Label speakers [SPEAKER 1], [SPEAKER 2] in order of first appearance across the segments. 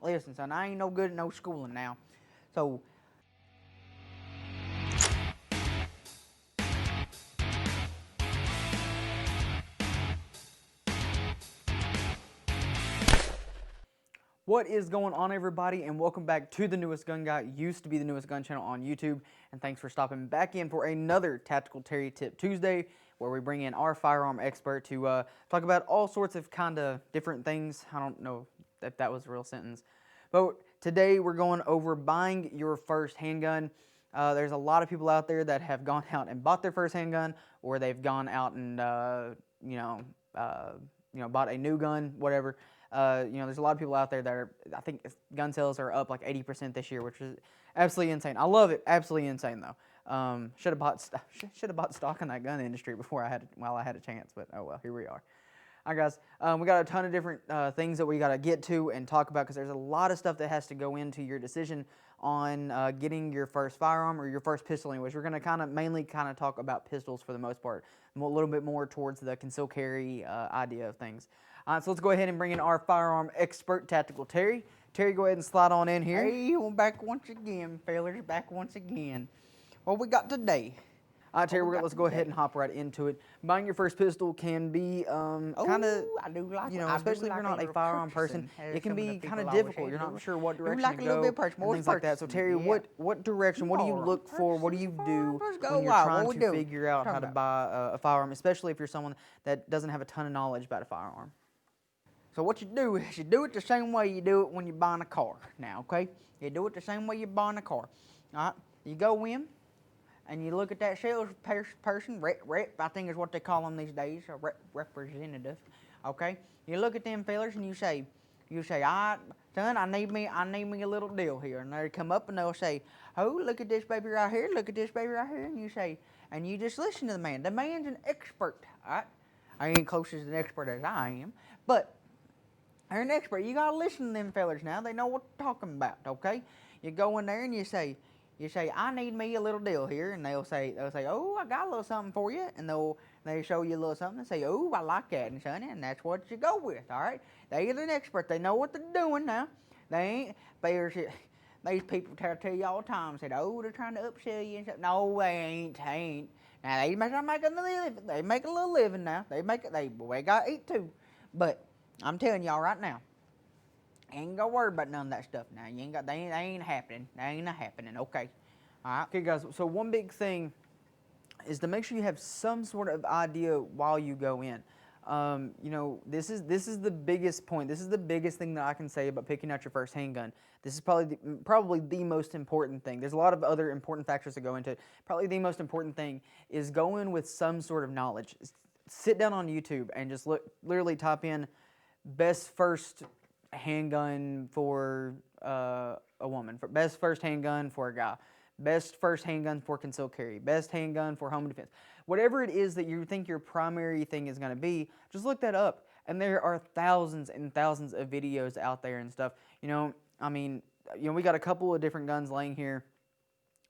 [SPEAKER 1] Listen, son, I ain't no good at no schooling now. So, what is going on, everybody, and welcome back to the Newest Gun Guy. Used to be the Newest Gun channel on YouTube, and thanks for stopping back in for another Tactical Terry Tip Tuesday, where we bring in our firearm expert to talk about all sorts of kind of different things. I don't know if that was a real sentence, but today we're going over buying your first handgun. There's a lot of people out there that have gone out and bought their first handgun, or they've gone out and bought a new gun, whatever. There's a lot of people out there that are, I think gun sales are up like 80% this year, which is absolutely insane. I love it, absolutely insane though. Should have bought stock in that gun industry while I had a chance, but oh well, here we are. All right, guys, we got a ton of different things that we got to get to and talk about, because there's a lot of stuff that has to go into your decision on getting your first firearm or your first pistol. Anyways, we're going to mainly talk about pistols for the most part, a little bit more towards the concealed carry idea of things. So let's go ahead and bring in our firearm expert, Tactical Terry. Terry, go ahead and slide on in here. Hey, we're back once again, fellas, back once again. What we got today? All right, Terry, let's go ahead and hop right into it. Buying your first pistol can be kind of, especially if you're not a firearm person, it can be kind of difficult. You're not sure what direction to go and things like that. So, Terry, what direction, what do you look for, what do you do when you're trying to figure out how to buy a firearm, especially if you're someone that doesn't have a ton of knowledge about a firearm? So what you do is you do it the same way you do it when you're buying a car now, okay? You do it the same way you're buying a car. All right? You go in and you look at that sales person, rep, I think is what they call them these days, a representative, okay? You look at them fellers and you say, all right, son, I need me a little deal here. And they come up and they'll say, oh, look at this baby right here, look at this baby right here. And you say, and you just listen to the man. The man's an expert, all right? I ain't close as an expert as I am, but they're an expert. You gotta listen to them fellers now. They know what they're talking about, okay? You go in there and you say, I need me a little deal here, and they'll say, oh, I got a little something for you, and they show you a little something and say, oh, I like that, and sonny, and that's what you go with, all right? They're an expert. They know what they're doing now. They ain't. These people tell you all the time, said, oh, they're trying to upsell you and stuff. No, they ain't. Now they make a living. They make a little living now. They gotta eat too, but I'm telling y'all right now, ain't gonna worry about none of that stuff now. They ain't happening. They ain't happening. Okay. All right. Okay, guys. So one big thing is to make sure you have some sort of idea while you go in. This is the biggest point. This is the biggest thing that I can say about picking out your first handgun. This is probably the most important thing. There's a lot of other important factors that go into it. Probably the most important thing is go in with some sort of knowledge. Sit down on YouTube and just literally type in best first handgun for a woman, best first handgun for a guy, best first handgun for concealed carry, best handgun for home defense. Whatever it is that you think your primary thing is going to be, just look that up. And there are thousands and thousands of videos out there and stuff. We got a couple of different guns laying here.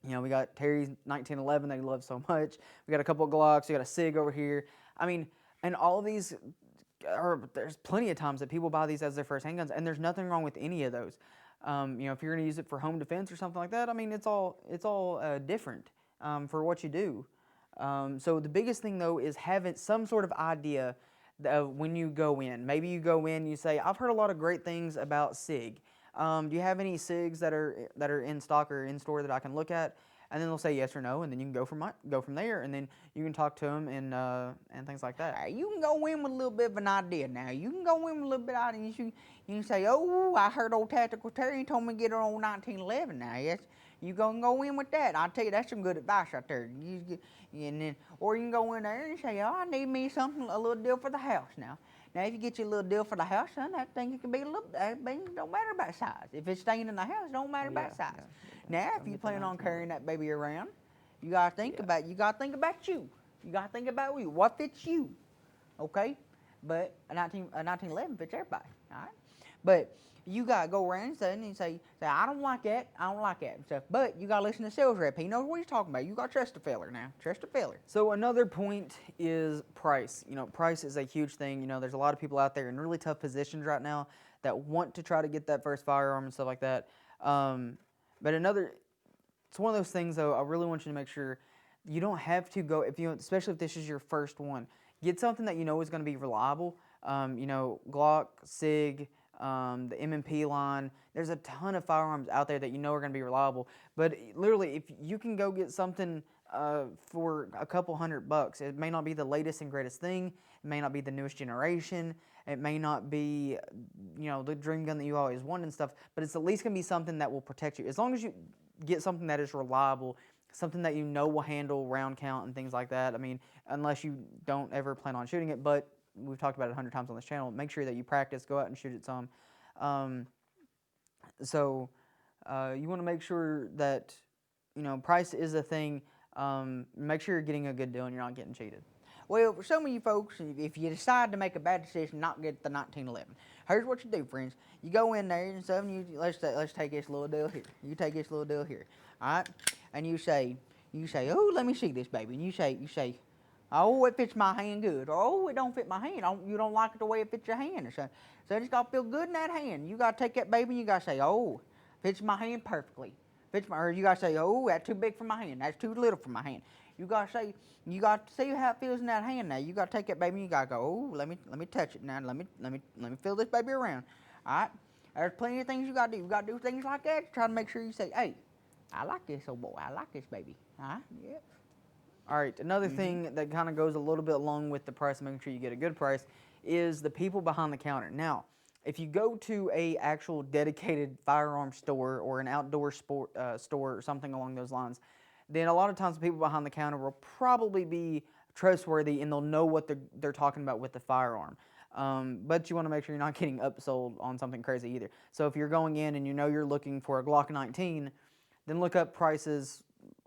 [SPEAKER 1] We got Terry's 1911 that he loves so much. We got a couple of Glocks. We got a SIG over here. And all of these, there's plenty of times that people buy these as their first handguns, and there's nothing wrong with any of those. If you're going to use it for home defense or something like that, it's all different for what you do. So the biggest thing though is having some sort of idea of when you go in. Maybe you go in, you say, I've heard a lot of great things about SIG. Do you have any SIGs that are in stock or in store that I can look at? And then they'll say yes or no, and then you can go from there, and then you can talk to them and things like that. You can go in with a little bit of an idea now. You can go in with a little bit of idea. You can say, oh, I heard old Tactical Terry told me to get her on 1911 now. Yes, you go in with that. I'll tell you, that's some good advice right there. Or you can go in there and say, oh, I need me a little deal for the house now. Now, if you get you a little deal for the house, son, that thing can be a little, don't matter about size. If it's staying in the house, don't matter about size. Now, if you plan on carrying that baby around, you gotta think about you. You gotta think about you. What fits you, okay? But a 1911 fits everybody, all right? But you gotta go around and say, I don't like that and stuff. But you gotta listen to the sales rep. He knows what he's talking about. You gotta trust the feller now. Trust the feller. So another point is price. Price is a huge thing. There's a lot of people out there in really tough positions right now that want to try to get that first firearm and stuff like that. But it's one of those things though. I really want you to make sure you don't have to go especially if this is your first one. Get something that you know is going to be reliable. Glock, SIG, the M&P line. There's a ton of firearms out there that you know are going to be reliable. But literally, if you can go get something for a couple $100, it may not be the latest and greatest thing. It may not be the newest generation. It may not be, the dream gun that you always wanted and stuff. But it's at least going to be something that will protect you. As long as you get something that is reliable, something that you know will handle round count and things like that. I mean, unless you don't ever plan on shooting it, but we've talked about it 100 times on this channel. Make sure that you practice, go out and shoot it some. So you want to make sure that, price is a thing. Make sure you're getting a good deal and you're not getting cheated.
[SPEAKER 2] Well, for some of you folks, if you decide to make a bad decision, not get the 1911, here's what you do, friends. You go in there and stuff, and let's take this little deal here. You take this little deal here, all right? And you say, oh, let me see this, baby. And you say, oh, it fits my hand good. Or, oh, it don't fit my hand. You don't like it the way it fits your hand. So it's got to feel good in that hand. You got to take that baby and you got to say, oh, fits my hand perfectly. Or you got to say, oh, that's too big for my hand. That's too little for my hand. You got to see how it feels in that hand now. You got to take that baby and you got to go, oh, let me touch it now. Let me feel this baby around. All right? There's plenty of things you got to do. You got to do things like that to try to make sure you say, hey, I like this old boy. I like this baby. All right? Yeah.
[SPEAKER 1] All right, another thing that kind of goes a little bit along with the price, making sure you get a good price, is the people behind the counter. Now, if you go to a actual dedicated firearm store or an outdoor sport store or something along those lines, then a lot of times the people behind the counter will probably be trustworthy and they'll know what they're talking about with the firearm. But you want to make sure you're not getting upsold on something crazy either. So if you're going in and you know you're looking for a Glock 19, then look up prices,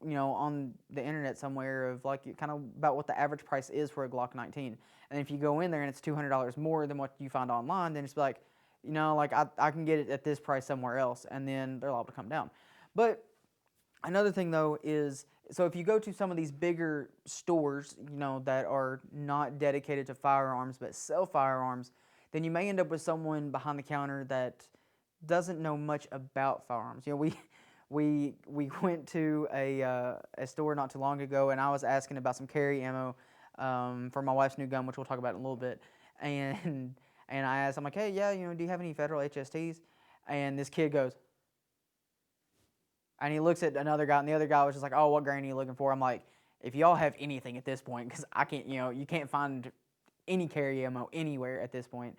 [SPEAKER 1] on the internet somewhere of kind of about what the average price is for a Glock 19. And if you go in there and it's $200 more than what you find online, then it's like, I can get it at this price somewhere else, and then they're liable to come down. But another thing though is, so if you go to some of these bigger stores, that are not dedicated to firearms but sell firearms, then you may end up with someone behind the counter that doesn't know much about firearms. We went to a store not too long ago, and I was asking about some carry ammo for my wife's new gun, which we'll talk about in a little bit. And I asked, I'm like, hey, yeah, do you have any federal HSTs? And this kid goes, and he looks at another guy, and the other guy was just like, oh, what grain are you looking for? I'm like, if y'all have anything at this point, because I can't, you can't find any carry ammo anywhere at this point.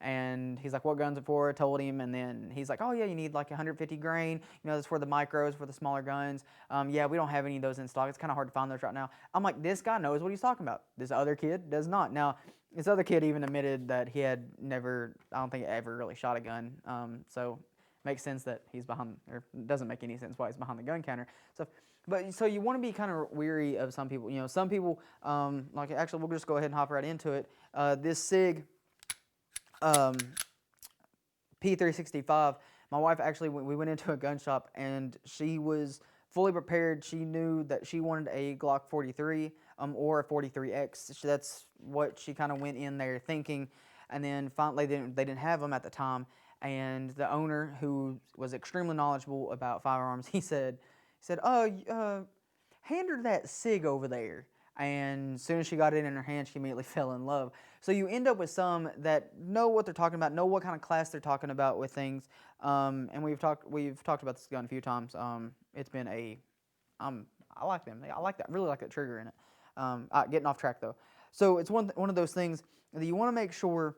[SPEAKER 1] And he's like, what gun's it for? I told him, and then he's like, oh yeah, you need like 150 grain. That's for the micros, for the smaller guns. Yeah, we don't have any of those in stock. It's kind of hard to find those right now. I'm like, this guy knows what he's talking about. This other kid does not. Now, this other kid even admitted that he had never, I don't think ever really shot a gun. So makes sense that he's behind, or it doesn't make any sense why he's behind the gun counter. So you want to be kind of weary of some people. Some people, actually, we'll just go ahead and hop right into it. This SIG P365, my wife actually, we went into a gun shop and she was fully prepared. She knew that she wanted a Glock 43 or a 43X. That's what she kind of went in there thinking. And then finally they didn't have them at the time. And the owner, who was extremely knowledgeable about firearms, he said, oh, hand her that SIG over there. And as soon as she got it in her hand, she immediately fell in love. So you end up with some that know what they're talking about, know what kind of class they're talking about with things. And we've talked about this gun a few times. It's been I like them. I like that. I really like that trigger in it. Getting off track though. So it's one of those things that you want to make sure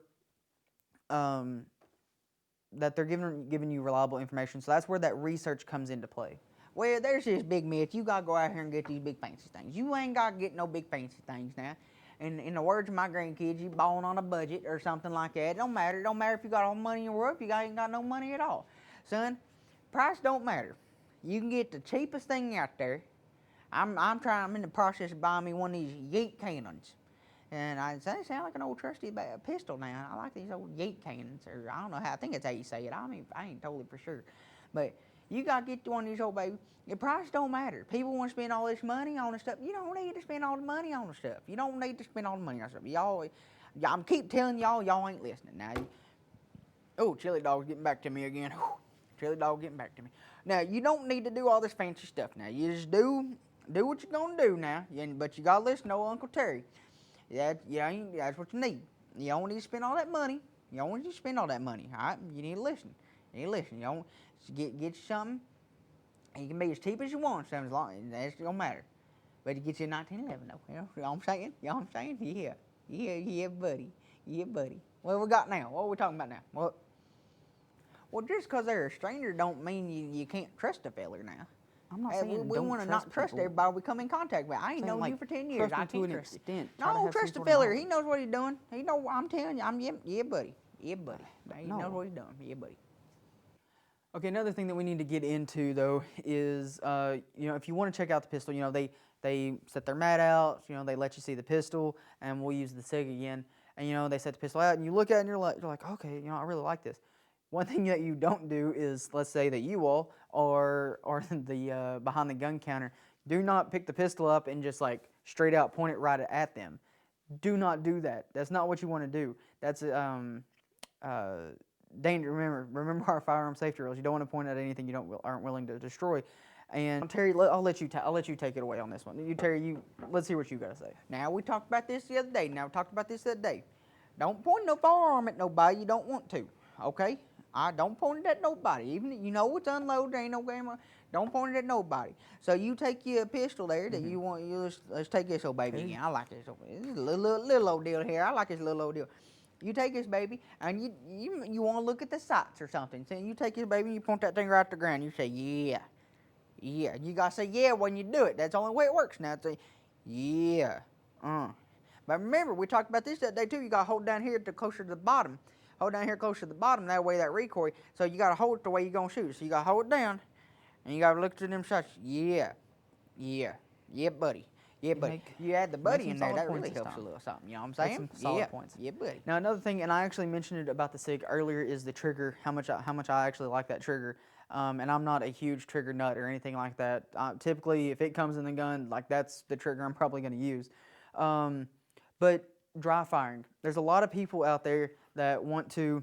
[SPEAKER 1] that they're giving you reliable information. So that's where that research comes into play.
[SPEAKER 2] Well, there's this big myth. You got to go out here and get these big fancy things. You ain't got to get no big fancy things now. And in the words of my grandkids, you balling on a budget or something like that. It don't matter. It don't matter if you got all the money in the world, if you ain't got no money at all. Son, price don't matter. You can get the cheapest thing out there. I'm in the process of buying me one of these Yeet cannons. And they sound like an old trusty pistol now. I like these old Yeet cannons. Or I don't know how, I think it's how you say it. I ain't totally for sure. But you got to get one of these old baby. The price don't matter. People want to spend all this money on the stuff. You don't need to spend all the money on the stuff. You don't need to spend all the money on stuff. I keep telling y'all ain't listening. Now, Oh, chili dog's getting back to me again. Whew. Chili dog getting back to me. Now, you don't need to do all this fancy stuff now. You just do what you're going to do now. But you got to listen to Uncle Terry. That's what you need. You don't need to spend all that money. You don't need to spend all that money, all right? You need to listen. You need to listen. You don't get you something. And you can be as cheap as you want, so as long as it don't matter. But it gets you a 1911 though. You know what I'm saying? You know what I'm saying? Yeah, buddy. Yeah, buddy. What we got now? What are we talking about now? What? Well, just because they're a stranger don't mean you can't trust a feller now.
[SPEAKER 1] I'm not saying
[SPEAKER 2] we
[SPEAKER 1] don't
[SPEAKER 2] want to not trust
[SPEAKER 1] people.
[SPEAKER 2] everybody we come in contact with. I ain't known you for 10 years. I can't trust you. No, trust the feller. He knows what he's doing. He know. I'm telling you. Yeah, buddy. Yeah, buddy. He knows what he's doing. Yeah, buddy.
[SPEAKER 1] Okay, another thing that we need to get into though is, if you want to check out the pistol, they set their mat out, they let you see the pistol, and we'll use the SIG again, and they set the pistol out, and you look at it, and you're like, okay, I really like this. One thing that you don't do is, let's say that you all or the behind the gun counter, do not pick the pistol up and just like straight out point it right at them. Do not do that. That's not what you want to do. That's danger. Remember our firearm safety rules. You don't want to point at anything you aren't willing to destroy. And Terry, I'll let you take it away on this one. Terry, let's hear what you got to say.
[SPEAKER 2] Now we talked about this the other day. Don't point no firearm at nobody you don't want to. Okay? Don't point it at nobody. Even it's unloaded, there ain't no game on. Don't point it at nobody. So you take your pistol there that you want. Let's take this old baby again. I like this. This is a little old deal here. I like this little old deal. You take this baby and you want to look at the sights or something. So you take this baby and you point that thing right at the ground. You say yeah. You gotta say yeah when you do it. That's the only way it works now. Say yeah. But remember, we talked about this that day too. You gotta hold down here closer to the bottom. Hold down here closer to the bottom. That way that recoil. So you gotta hold it the way you're gonna shoot. So you gotta hold it down, and you gotta look to them shots. Yeah, buddy. Yeah, buddy. You add the buddy in there. That really helps a little something. You know what I'm saying?
[SPEAKER 1] Some solid points.
[SPEAKER 2] Yeah, buddy.
[SPEAKER 1] Now another thing, and I actually mentioned it about the SIG earlier, is the trigger. How much I actually like that trigger. And I'm not a huge trigger nut or anything like that. Typically, if it comes in the gun, like that's the trigger I'm probably going to use. But dry firing, there's a lot of people out there that want to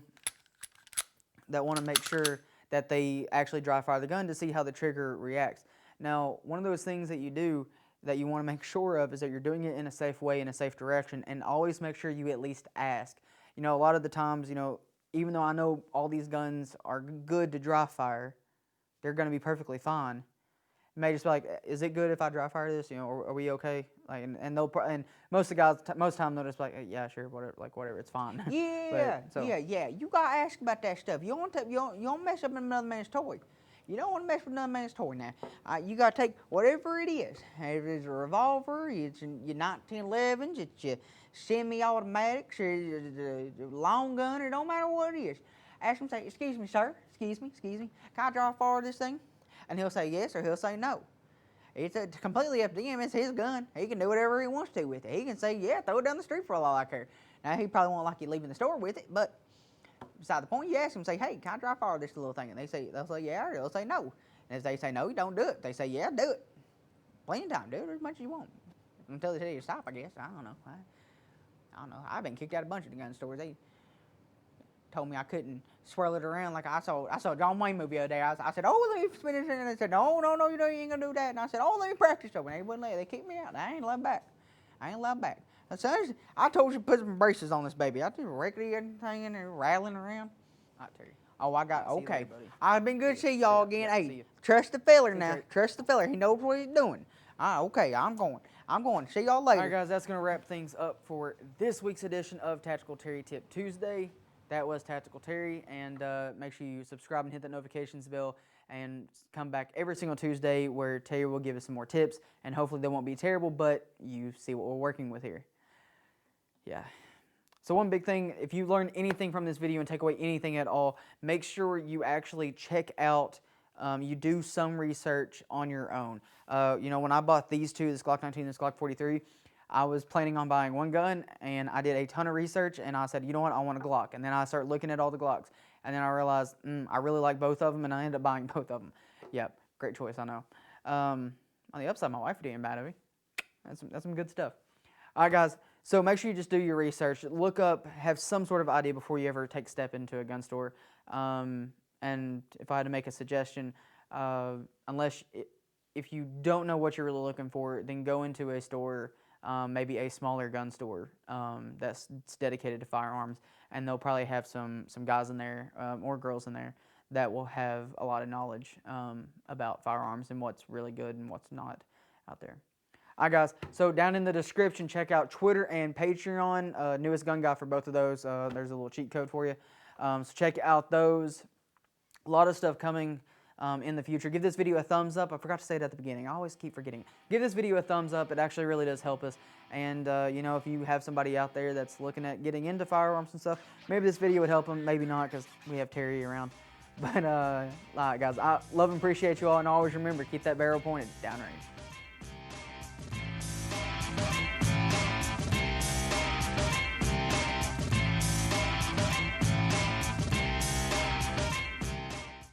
[SPEAKER 1] make sure that they actually dry fire the gun to see how the trigger reacts. Now, one of those things that you do that you want to make sure of is that you're doing it in a safe way, in a safe direction, and always make sure you at least ask. A lot of the times, even though I know all these guns are good to dry fire, they're going to be perfectly fine. You may just be like, "Is it good if I dry fire this? Are we okay?" Like, and most of the guys, most of the time they'll just be like, "Yeah, sure, whatever, it's fine."
[SPEAKER 2] Yeah, yeah. You gotta ask about that stuff. You don't mess up another man's toy. You don't want to mess with another man's toy now. You gotta take whatever it is. If it's a revolver, it's your 1911s, it's your semi-automatics, or your long gun. It don't matter what it is. Ask him, say, "Excuse me, sir. Excuse me. Can I draw fire this thing?" And he'll say yes or he'll say no. It's completely up to him. It's his gun. He can do whatever he wants to with it. He can say, yeah, throw it down the street for all I care. Now, he probably won't like you leaving the store with it, but beside the point, you ask him, say, hey, can I dry fire this little thing? And they'll say yeah, or they'll say no. And if they say no, you don't do it. If they say yeah, do it. Plenty of time. Do it as much as you want. Until they tell you to stop, I guess. I don't know. I don't know. I've been kicked out of a bunch of the gun stores. They told me I couldn't swirl it around like I saw a John Wayne movie the other day. I said, oh, let me spin it, and they said, no, you ain't gonna do that. And I said, oh, let me practice over. And they wouldn't let. They kicked me out. I ain't allowed back. I told you to put some braces on this baby. I just rickety everything in there, rattling around. I tell you. Oh, I got okay. I've been good to see y'all again. Hey, trust the feller now. Trust the feller. He knows what he's doing. Okay, I'm going. See y'all later.
[SPEAKER 1] All right, guys, that's going to wrap things up for this week's edition of Tactical Terry Tip Tuesday. That was Tactical Terry, and make sure you subscribe and hit the notifications bell and come back every single Tuesday where Terry will give us some more tips, and hopefully they won't be terrible, but you see what we're working with here. Yeah. So one big thing, if you learn anything from this video and take away anything at all, make sure you actually check out, you do some research on your own. When I bought these two, this Glock 19 and this Glock 43, I was planning on buying one gun, and I did a ton of research, and I said, you know what, I want a Glock. And then I started looking at all the Glocks, and then I realized I really like both of them, and I ended up buying both of them. Yep, great choice, I know. On the upside, my wife didn't bad of me. That's some good stuff. All right, guys, So make sure you just do your research, look up, have some sort of idea before you ever take step into a gun store. And if I had to make a suggestion, unless if you don't know what you're really looking for, then go into a store, maybe a smaller gun store that's dedicated to firearms, and they'll probably have some guys in there or girls in there that will have a lot of knowledge about firearms and what's really good and what's not out there. All right, guys. So down in the description, check out Twitter and Patreon. Newest gun guy for both of those. There's a little cheat code for you. So check out those. A lot of stuff coming in the future. Give this video a thumbs up. I forgot to say it at the beginning. I always keep forgetting. Give this video a thumbs up. It actually really does help us. And, you know, if you have somebody out there that's looking at getting into firearms and stuff, maybe this video would help them. Maybe not, because we have Terry around. But, all right, guys. I love and appreciate you all. And always remember, keep that barrel pointed downrange.